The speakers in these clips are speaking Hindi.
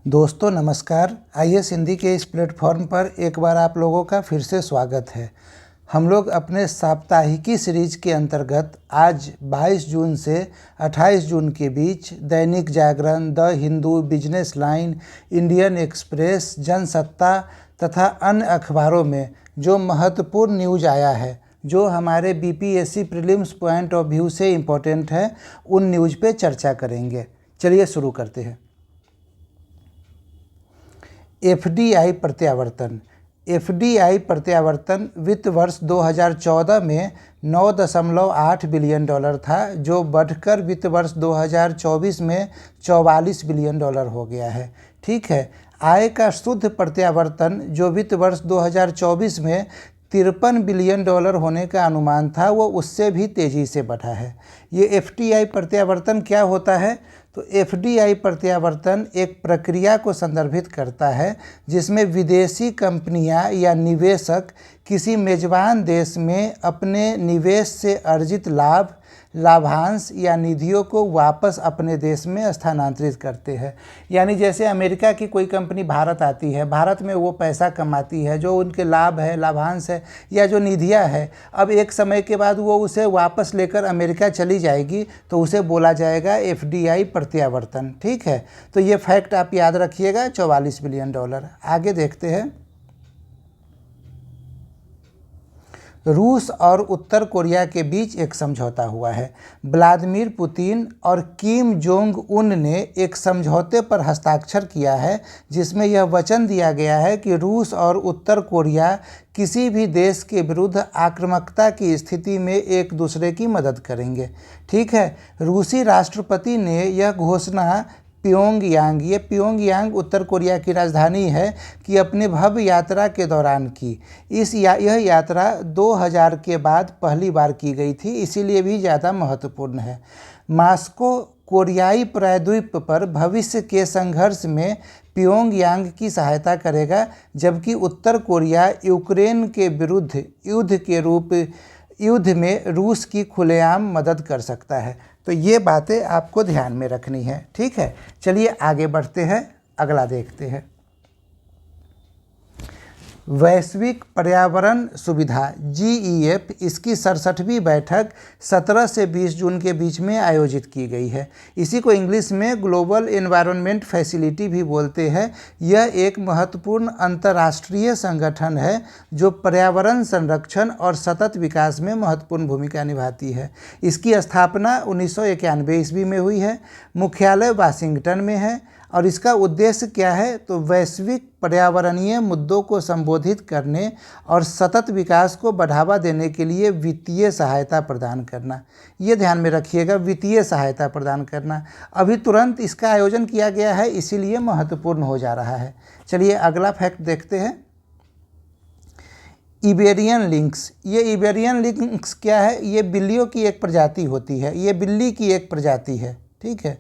दोस्तों नमस्कार। आईएएस हिंदी के इस प्लेटफॉर्म पर एक बार आप लोगों का फिर से स्वागत है। हम लोग अपने साप्ताहिकी सीरीज के अंतर्गत आज 22 जून से 28 जून के बीच Dainik Jagran, the Hindu, business line, Indian express, Jansatta तथा अन्य अखबारों में जो महत्वपूर्ण न्यूज आया है, जो हमारे BPSC prelims point of view से इम्पोर्टेंट है, उन न्यूज पे चर्चा करेंगे। चलिए शुरू करते हैं। एफडीआई प्रत्यावर्तन। एफडीआई प्रत्यावर्तन वित्त वर्ष 2014 में $9.8 बिलियन था, जो बढ़कर वित्त वर्ष 2024 में $44 बिलियन हो गया है। ठीक है, आय का शुद्ध प्रत्यावर्तन जो वित्त वर्ष 2024 में $53 बिलियन होने का अनुमान था, वो उससे भी तेज़ी से बढ़ा है। ये एफडीआई प्रत्यावर्तन क्या होता है? तो एफडीआई प्रत्यावर्तन एक प्रक्रिया को संदर्भित करता है जिसमें विदेशी कंपनियां या निवेशक किसी मेजबान देश में अपने निवेश से अर्जित लाभ, लाभांश या निधियों को वापस अपने देश में स्थानांतरित करते हैं। यानी जैसे अमेरिका की कोई कंपनी भारत आती है, भारत में वो पैसा कमाती है, जो उनके लाभ है, लाभांश है या जो निधियां है, अब एक समय के बाद वो उसे वापस लेकर अमेरिका चली जाएगी, तो उसे बोला जाएगा एफडीआई प्रत्यावर्तन। ठीक है, तो ये फैक्ट आप याद रखिएगा, $44 बिलियन। आगे देखते हैं। रूस और उत्तर कोरिया के बीच एक समझौता हुआ है। व्लादिमीर पुतिन और किम जोंग उन ने एक समझौते पर हस्ताक्षर किया है, जिसमें यह वचन दिया गया है कि रूस और उत्तर कोरिया किसी भी देश के विरुद्ध आक्रामकता की स्थिति में एक दूसरे की मदद करेंगे। ठीक है, रूसी राष्ट्रपति ने यह घोषणा प्योंगयांग, ये प्योंगयांग उत्तर कोरिया की राजधानी है, कि अपने भव्य यात्रा के दौरान की। यह यात्रा 2000 के बाद पहली बार की गई थी, इसीलिए भी ज़्यादा महत्वपूर्ण है। मॉस्को कोरियाई प्रायद्वीप पर भविष्य के संघर्ष में प्योंगयांग की सहायता करेगा, जबकि उत्तर कोरिया यूक्रेन के विरुद्ध युद्ध में रूस की खुलेआम मदद कर सकता है। तो ये बातें आपको ध्यान में रखनी है। ठीक है, चलिए आगे बढ़ते हैं, अगला देखते हैं। वैश्विक पर्यावरण सुविधा GEF, इसकी 67वीं बैठक 17 से 20 जून के बीच में आयोजित की गई है। इसी को इंग्लिश में ग्लोबल एनवायरनमेंट फैसिलिटी भी बोलते हैं। यह एक महत्वपूर्ण अंतर्राष्ट्रीय संगठन है जो पर्यावरण संरक्षण और सतत विकास में महत्वपूर्ण भूमिका निभाती है। इसकी स्थापना 1991 ईस्वी में हुई है। मुख्यालय वाशिंगटन में है और इसका उद्देश्य क्या है? तो वैश्विक पर्यावरणीय मुद्दों को संबोधित करने और सतत विकास को बढ़ावा देने के लिए वित्तीय सहायता प्रदान करना। ये ध्यान में रखिएगा, वित्तीय सहायता प्रदान करना। अभी तुरंत इसका आयोजन किया गया है, इसीलिए महत्वपूर्ण हो जा रहा है। चलिए अगला फैक्ट देखते हैं। Iberian lynx. ये इबेरियन लिंक्स क्या है? ये बिल्लियों की एक प्रजाति होती है, ये बिल्ली की एक प्रजाति है। ठीक है,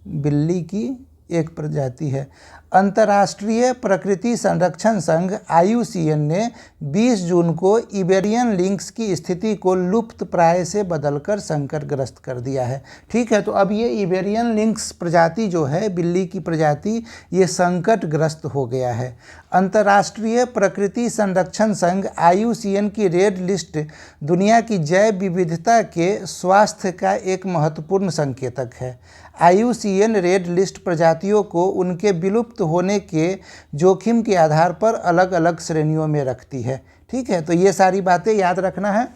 बिल्ली की एक प्रजाति है। अंतर्राष्ट्रीय प्रकृति संरक्षण संघ IUCN ने 20 जून को इबेरियन लिंक्स की स्थिति को लुप्त प्राय से बदलकर संकटग्रस्त कर दिया है। ठीक है, तो अब ये इबेरियन लिंक्स प्रजाति जो है, बिल्ली की प्रजाति, ये संकटग्रस्त हो गया है। अंतर्राष्ट्रीय प्रकृति संरक्षण संघ IUCN की रेड लिस्ट दुनिया की जैव विविधता के स्वास्थ्य का एक महत्वपूर्ण संकेतक है। IUCN रेड लिस्ट प्रजातियों को उनके विलुप्त होने के जोखिम के आधार पर अलग अलग श्रेणियों में रखती है। ठीक है, तो ये सारी बातें याद रखना है।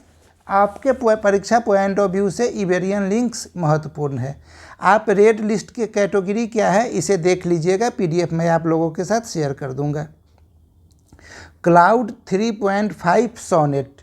आपके परीक्षा पॉइंट ऑफ व्यू से इबेरियन लिंक्स महत्वपूर्ण है। आप रेड लिस्ट के कैटेगरी क्या है, इसे देख लीजिएगा, PDF में आप लोगों के साथ शेयर कर दूंगा। क्लाउड 3.5 सोनेट,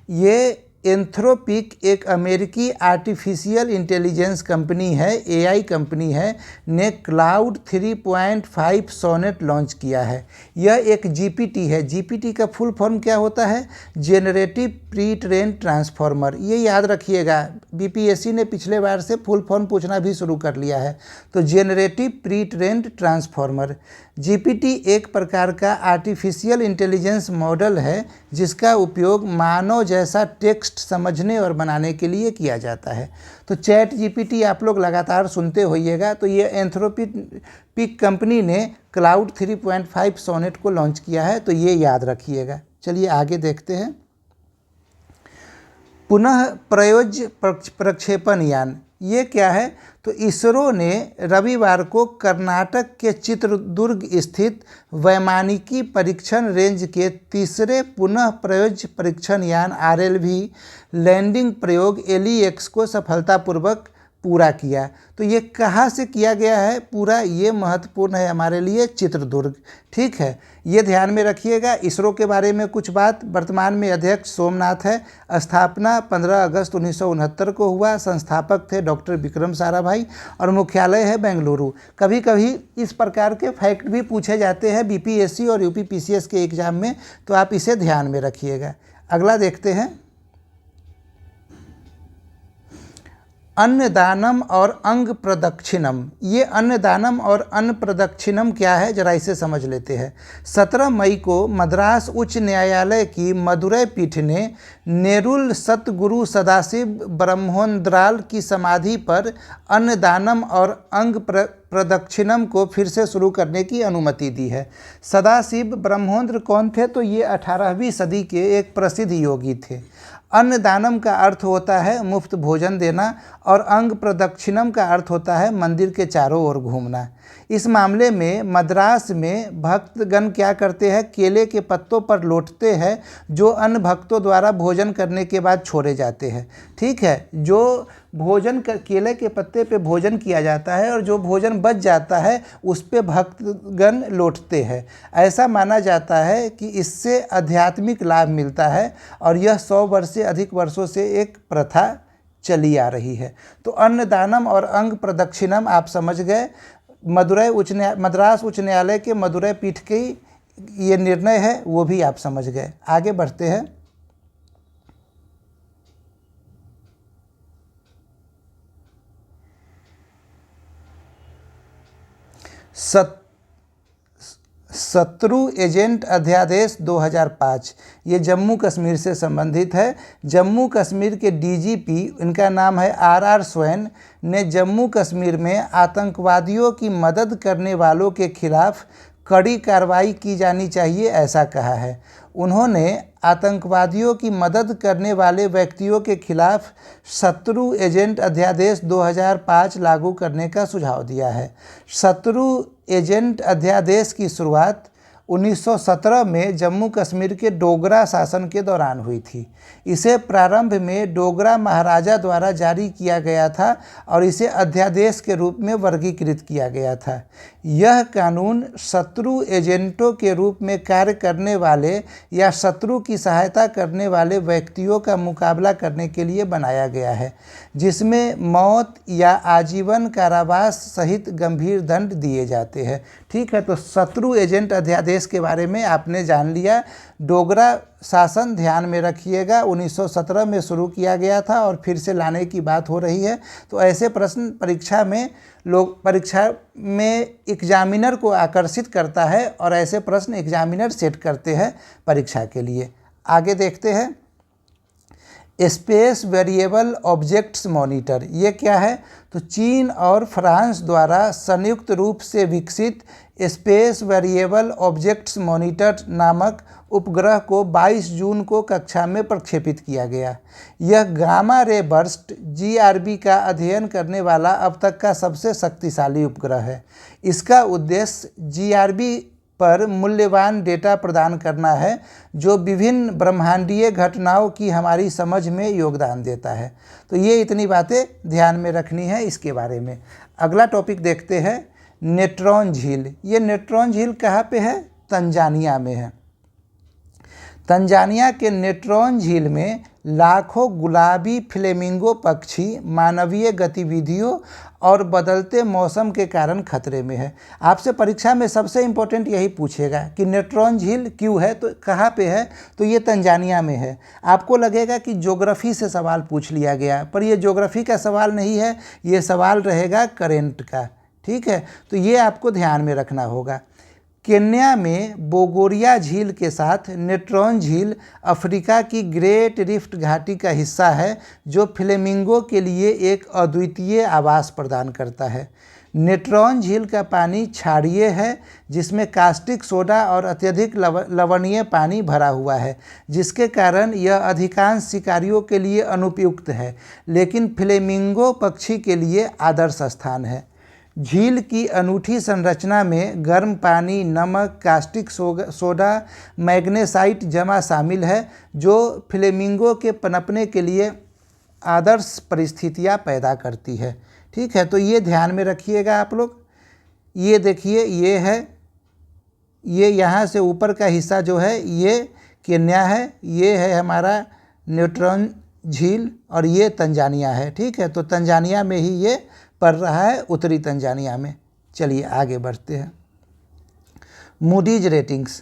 ये एंथ्रोपिक एक अमेरिकी आर्टिफिशियल इंटेलिजेंस कंपनी है, AI कंपनी है, ने क्लाउड 3.5 सोनेट लॉन्च किया है। यह एक GPT है। GPT का फुल फॉर्म क्या होता है? Generative pre train transformer. ये याद रखिएगा, BPSC ने पिछले बार से फुल फॉर्म पूछना भी शुरू कर लिया है। तो generative pre train transformer GPT एक प्रकार का आर्टिफिशियल इंटेलिजेंस मॉडल है, जिसका उपयोग मानव जैसा टेक्स्ट टेक्स्ट समझने और बनाने के लिए किया जाता है। तो चैट जीपीटी आप लोग लगातार सुनते होइएगा। तो ये एंथ्रोपिक कंपनी ने क्लाउड 3.5 सोनेट को लॉन्च किया है, तो ये याद रखिएगा। चलिए आगे देखते हैं। पुनः प्रयोज्य प्रक्षेपण यान, ये क्या है? तो इसरो ने रविवार को कर्नाटक के चित्रदुर्ग स्थित वैमानिकी परीक्षण रेंज के तीसरे पुनः प्रयोज्य परीक्षण यान RLV लैंडिंग प्रयोग LEX को सफलतापूर्वक पूरा किया। तो ये कहाँ से किया गया है पूरा, ये महत्वपूर्ण है हमारे लिए, चित्रदुर्ग। ठीक है, ये ध्यान में रखिएगा। इसरो के बारे में कुछ बात। वर्तमान में अध्यक्ष सोमनाथ है। स्थापना 15 अगस्त 1969 को हुआ। संस्थापक थे डॉक्टर विक्रम साराभाई और मुख्यालय है बेंगलुरु। कभी कभी इस प्रकार के फैक्ट भी पूछे जाते हैं BPSC और UPPCS के एग्जाम में, तो आप इसे ध्यान में रखिएगा। अगला देखते हैं। अन्नदानम और अंग प्रदक्षिणम। ये अन्नदानम और अन्न प्रदक्षिणम क्या है, जरा इसे समझ लेते हैं। 17 मई को मद्रास उच्च न्यायालय की मदुरै पीठ ने नेरुल सतगुरु सदाशिव ब्रह्मोंद्राल की समाधि पर अन्नदानम और अंग प्रदक्षिणम को फिर से शुरू करने की अनुमति दी है। सदाशिव ब्रह्मोंद्र कौन थे? तो ये 18वीं सदी के एक प्रसिद्ध योगी थे। अन्नदानम का अर्थ होता है मुफ्त भोजन देना और अंग प्रदक्षिणम का अर्थ होता है मंदिर के चारों ओर घूमना। इस मामले में मद्रास में भक्तगण क्या करते हैं? केले के पत्तों पर लौटते हैं जो अन्य भक्तों द्वारा भोजन करने के बाद छोड़े जाते हैं। ठीक है, जो भोजन केले के पत्ते पे भोजन किया जाता है और जो भोजन बच जाता है उस पे भक्तगण लौटते हैं। ऐसा माना जाता है कि इससे आध्यात्मिक लाभ मिलता है और यह 100 वर्ष से अधिक वर्षों से एक प्रथा चली आ रही है। तो अन्नदानम और अंग प्रदक्षिणम आप समझ गए। मद्रास उच्च न्यायालय के मदुरै पीठ की ये निर्णय है, वो भी आप समझ गए। आगे बढ़ते हैं। शत्रु एजेंट अध्यादेश 2005, ये जम्मू कश्मीर से संबंधित है। जम्मू कश्मीर के DGP, इनका नाम है RR स्वैन, ने जम्मू कश्मीर में आतंकवादियों की मदद करने वालों के खिलाफ कड़ी कार्रवाई की जानी चाहिए, ऐसा कहा है। उन्होंने आतंकवादियों की मदद करने वाले व्यक्तियों के खिलाफ शत्रु एजेंट अध्यादेश 2005 लागू करने का सुझाव दिया है। शत्रु एजेंट अध्यादेश की शुरुआत 1917 में जम्मू कश्मीर के डोगरा शासन के दौरान हुई थी। इसे प्रारंभ में डोगरा महाराजा द्वारा जारी किया गया था और इसे अध्यादेश के रूप में वर्गीकृत किया गया था। यह कानून शत्रु एजेंटों के रूप में कार्य करने वाले या शत्रु की सहायता करने वाले व्यक्तियों का मुकाबला करने के लिए बनाया गया है, जिसमें मौत या आजीवन कारावास सहित गंभीर दंड दिए जाते हैं। ठीक है, तो शत्रु एजेंट अध्यादेश के बारे में आपने जान लिया। डोगरा शासन ध्यान में रखिएगा 1917 में शुरू किया गया था और फिर से लाने की बात हो रही है। तो ऐसे प्रश्न परीक्षा में एग्जामिनर को आकर्षित करता है और ऐसे प्रश्न एग्जामिनर सेट करते हैं परीक्षा के लिए। आगे देखते हैं। स्पेस वेरिएबल ऑब्जेक्ट्स मॉनिटर, ये क्या है? तो चीन और फ्रांस द्वारा संयुक्त रूप से विकसित स्पेस वेरिएबल ऑब्जेक्ट्स मॉनिटर नामक उपग्रह को 22 जून को कक्षा में प्रक्षेपित किया गया। यह गामा रे बर्स्ट GRB का अध्ययन करने वाला अब तक का सबसे शक्तिशाली उपग्रह है। इसका उद्देश्य GRB पर मूल्यवान डेटा प्रदान करना है जो विभिन्न ब्रह्मांडीय घटनाओं की हमारी समझ में योगदान देता है। तो ये इतनी बातें ध्यान में रखनी है इसके बारे में। अगला टॉपिक देखते हैं, न्यूट्रॉन झील। ये न्यूट्रॉन झील कहाँ पे है? तंजानिया में है। तंजानिया के न्यूट्रॉन झील में लाखों गुलाबी फ्लेमिंगो पक्षी मानवीय गतिविधियों और बदलते मौसम के कारण खतरे में है। आपसे परीक्षा में सबसे इम्पोर्टेंट यही पूछेगा कि न्यूट्रॉन झील क्यों है, तो कहाँ पे है? तो ये तंजानिया में है। आपको लगेगा कि ज्योग्राफी से सवाल पूछ लिया गया, पर ये ज्योग्राफी का सवाल नहीं है, ये सवाल रहेगा करेंट का। ठीक है, तो ये आपको ध्यान में रखना होगा। केन्या में बोगोरिया झील के साथ नेट्रॉन झील अफ्रीका की ग्रेट रिफ्ट घाटी का हिस्सा है, जो फ्लेमिंगो के लिए एक अद्वितीय आवास प्रदान करता है। नेट्रॉन झील का पानी क्षारीय है, जिसमें कास्टिक सोडा और अत्यधिक लवणीय पानी भरा हुआ है, जिसके कारण यह अधिकांश शिकारियों के लिए अनुपयुक्त है, लेकिन फ्लेमिंगो पक्षी के लिए आदर्श स्थान है। झील की अनूठी संरचना में गर्म पानी, नमक, कास्टिक सोडा, मैग्नेसाइट जमा शामिल है, जो फ्लेमिंगो के पनपने के लिए आदर्श परिस्थितियां पैदा करती है। ठीक है, तो ये ध्यान में रखिएगा आप लोग। ये देखिए, ये है, ये यहाँ से ऊपर का हिस्सा जो है ये केन्या है, ये है हमारा नेट्रॉन झील और ये तंजानिया है। ठीक है, तो तंजानिया में ही ये पड़ रहा है, उत्तरी तंजानिया में। चलिए आगे बढ़ते हैं। Moody's ratings.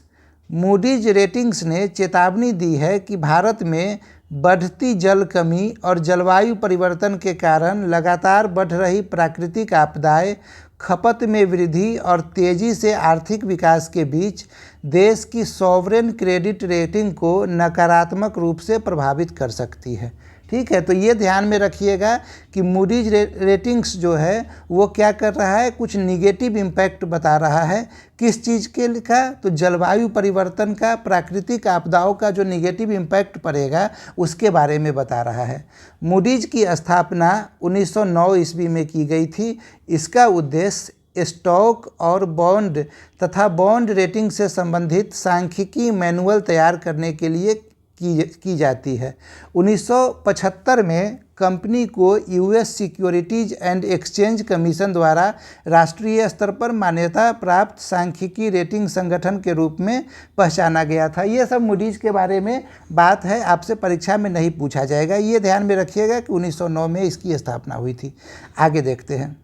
मूडीज रेटिंग्स ने चेतावनी दी है कि भारत में बढ़ती जल कमी और जलवायु परिवर्तन के कारण लगातार बढ़ रही प्राकृतिक आपदाएं खपत में वृद्धि और तेज़ी से आर्थिक विकास के बीच देश की सॉवरेन क्रेडिट रेटिंग को नकारात्मक रूप से प्रभावित कर सकती है। ठीक है, तो ये ध्यान में रखिएगा कि मूडीज रेटिंग्स जो है वो क्या कर रहा है, कुछ निगेटिव इम्पैक्ट बता रहा है। किस चीज़ के का? तो जलवायु परिवर्तन का, प्राकृतिक आपदाओं का जो निगेटिव इम्पैक्ट पड़ेगा उसके बारे में बता रहा है। मूडीज की स्थापना 1909 ईस्वी में की गई थी। इसका उद्देश्य स्टॉक और बॉन्ड तथा बॉन्ड रेटिंग से संबंधित सांख्यिकी मैनुअल तैयार करने के लिए की जाती है। 1975 में कंपनी को US securities and exchange commission द्वारा राष्ट्रीय स्तर पर मान्यता प्राप्त सांख्यिकी रेटिंग संगठन के रूप में पहचाना गया था। ये सब मूडीज के बारे में बात है, आपसे परीक्षा में नहीं पूछा जाएगा। ये ध्यान में रखिएगा कि 1909 में इसकी स्थापना हुई थी। आगे देखते हैं।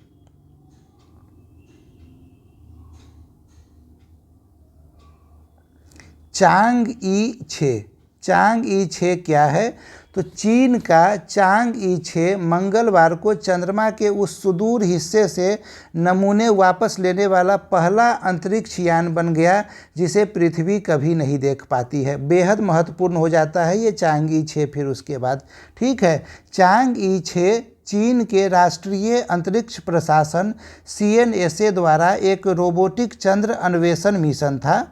चांग-ई 6। चांग-ई 6 क्या है? तो चीन का चांग-ई 6 मंगलवार को चंद्रमा के उस सुदूर हिस्से से नमूने वापस लेने वाला पहला अंतरिक्ष यान बन गया जिसे पृथ्वी कभी नहीं देख पाती है। बेहद महत्वपूर्ण हो जाता है ये चांग-ई 6 फिर उसके बाद। ठीक है, चांग-ई 6 चीन के राष्ट्रीय अंतरिक्ष प्रशासन CNSA द्वारा एक रोबोटिक चंद्र अन्वेषण मिशन था।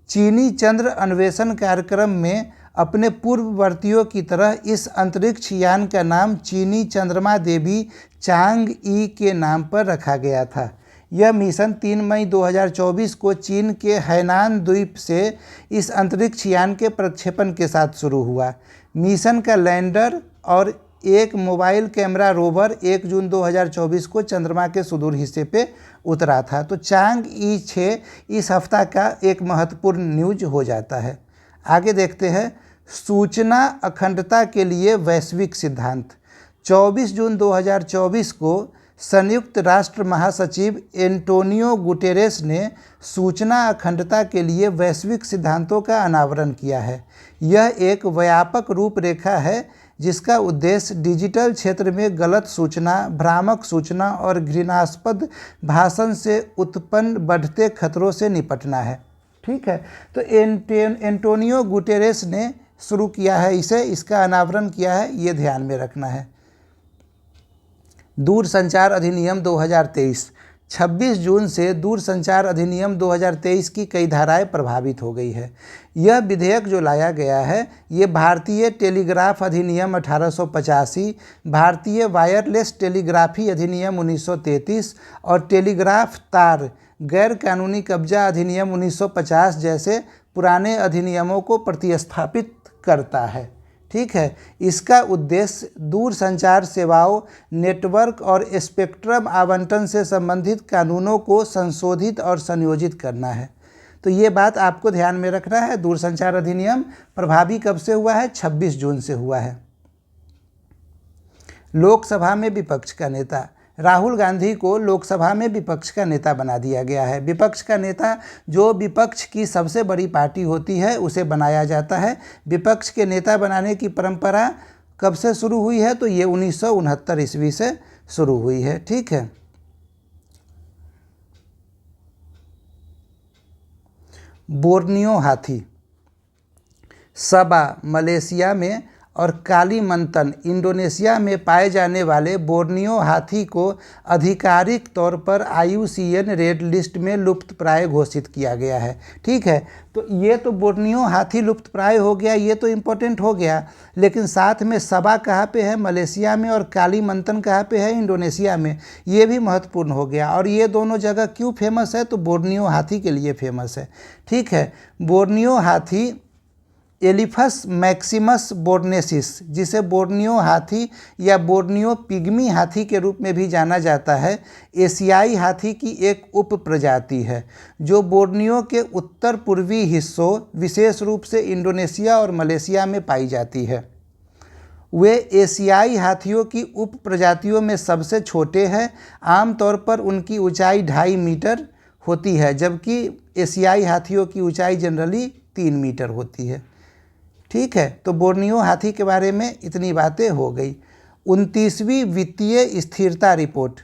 चीनी चंद्र अन्वेषण कार्यक्रम में अपने पूर्ववर्तियों की तरह इस अंतरिक्ष यान का नाम चीनी चंद्रमा देवी चांग-ई के नाम पर रखा गया था। यह मिशन 3 मई 2024 को चीन के हैनान द्वीप से इस अंतरिक्ष यान के प्रक्षेपण के साथ शुरू हुआ। मिशन का लैंडर और एक मोबाइल कैमरा रोवर 1 जून 2024 को चंद्रमा के सुदूर हिस्से पे उतरा था। तो चांग-ई 6 इस हफ्ता का एक महत्वपूर्ण न्यूज हो जाता है। आगे देखते हैं। सूचना अखंडता के लिए वैश्विक सिद्धांत। 24 जून 2024 को संयुक्त राष्ट्र महासचिव एंटोनियो गुटेरेस ने सूचना अखंडता के लिए वैश्विक सिद्धांतों का अनावरण किया है। यह एक व्यापक रूपरेखा है जिसका उद्देश्य डिजिटल क्षेत्र में गलत सूचना, भ्रामक सूचना और घृणास्पद भाषण से उत्पन्न बढ़ते खतरों से निपटना है। ठीक है, तो एंटोनियो गुटेरेस ने शुरू किया है इसे, इसका अनावरण किया है, ये ध्यान में रखना है। दूरसंचार अधिनियम 2023। 26 जून से दूरसंचार अधिनियम 2023 की कई धाराएं प्रभावित हो गई है। यह विधेयक जो लाया गया है ये भारतीय टेलीग्राफ अधिनियम 1885, भारतीय वायरलेस टेलीग्राफी अधिनियम 1933 और टेलीग्राफ तार गैर कानूनी कब्जा अधिनियम 1950 जैसे पुराने अधिनियमों को प्रतिस्थापित करता है। ठीक है, इसका उद्देश्य दूरसंचार सेवाओं, नेटवर्क और स्पेक्ट्रम आवंटन से संबंधित कानूनों को संशोधित और संयोजित करना है। तो ये बात आपको ध्यान में रखना है। दूरसंचार अधिनियम प्रभावी कब से हुआ है? 26 जून से हुआ है। लोकसभा में विपक्ष का नेता। राहुल गांधी को लोकसभा में विपक्ष का नेता बना दिया गया है। विपक्ष का नेता जो विपक्ष की सबसे बड़ी पार्टी होती है उसे बनाया जाता है। विपक्ष के नेता बनाने की परंपरा कब से शुरू हुई है? तो ये 1969 ईस्वी से शुरू हुई है। ठीक है, बोर्नियो हाथी, सबा मलेशिया में और कालीमंतन इंडोनेशिया में पाए जाने वाले बोर्नियो हाथी को आधिकारिक तौर पर IUCN रेड लिस्ट में लुप्तप्राय घोषित किया गया है। ठीक है, तो ये तो बोर्नियो हाथी लुप्तप्राय हो गया, ये तो इम्पोर्टेंट हो गया, लेकिन साथ में सबा कहाँ पे है? मलेशिया में, और कालीमंतन कहाँ पे है? इंडोनेशिया में। ये भी महत्वपूर्ण हो गया। और ये दोनों जगह क्यों फेमस है? तो बोर्नियो हाथी के लिए फेमस है। ठीक है, बोर्नियो हाथी एलिफस मैक्सिमस बोर्नेसिस, जिसे बोर्नियो हाथी या बोर्नियो पिग्मी हाथी के रूप में भी जाना जाता है, एशियाई हाथी की एक उप प्रजाति है जो बोर्नियो के उत्तर पूर्वी हिस्सों, विशेष रूप से इंडोनेशिया और मलेशिया में पाई जाती है। वे एशियाई हाथियों की उप प्रजातियों में सबसे छोटे हैं। आमतौर पर उनकी ऊंचाई 2.5 मीटर होती है, जबकि एशियाई हाथियों की ऊंचाई जनरली 3 मीटर होती है। ठीक है, तो बोर्नियो हाथी के बारे में इतनी बातें हो गई। 29वीं वित्तीय स्थिरता रिपोर्ट,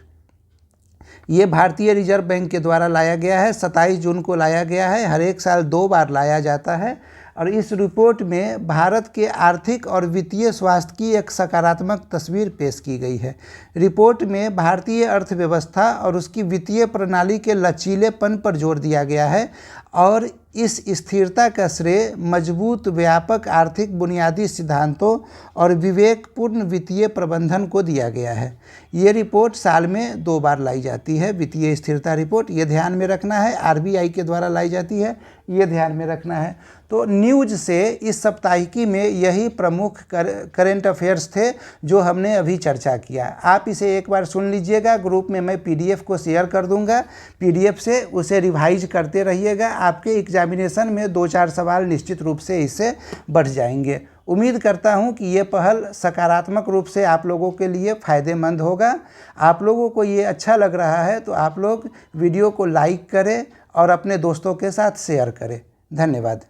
ये भारतीय रिजर्व बैंक के द्वारा लाया गया है। 27 जून को लाया गया है। हर एक साल 2 बार लाया जाता है। और इस रिपोर्ट में भारत के आर्थिक और वित्तीय स्वास्थ्य की एक सकारात्मक तस्वीर पेश की गई है। रिपोर्ट में भारतीय अर्थव्यवस्था और उसकी वित्तीय प्रणाली के लचीलेपन पर जोर दिया गया है और इस स्थिरता का श्रेय मजबूत व्यापक आर्थिक बुनियादी सिद्धांतों और विवेकपूर्ण वित्तीय प्रबंधन को दिया गया है। ये रिपोर्ट साल में 2 बार लाई जाती है, वित्तीय स्थिरता रिपोर्ट, ये ध्यान में रखना है। RBI के द्वारा लाई जाती है, ये ध्यान में रखना है। तो न्यूज़ से इस साप्ताहिकी में यही प्रमुख करेंट अफेयर्स थे जो हमने अभी चर्चा किया। आप इसे एक बार सुन लीजिएगा। ग्रुप में मैं PDF को शेयर कर दूंगा। PDF से उसे रिवाइज करते रहिएगा। आपके एग्जामिनेशन में 2-4 सवाल निश्चित रूप से इससे बढ़ जाएंगे। उम्मीद करता हूं कि ये पहल सकारात्मक रूप से आप लोगों के लिए फ़ायदेमंद होगा। आप लोगों को ये अच्छा लग रहा है तो आप लोग वीडियो को लाइक करें और अपने दोस्तों के साथ शेयर करें। धन्यवाद।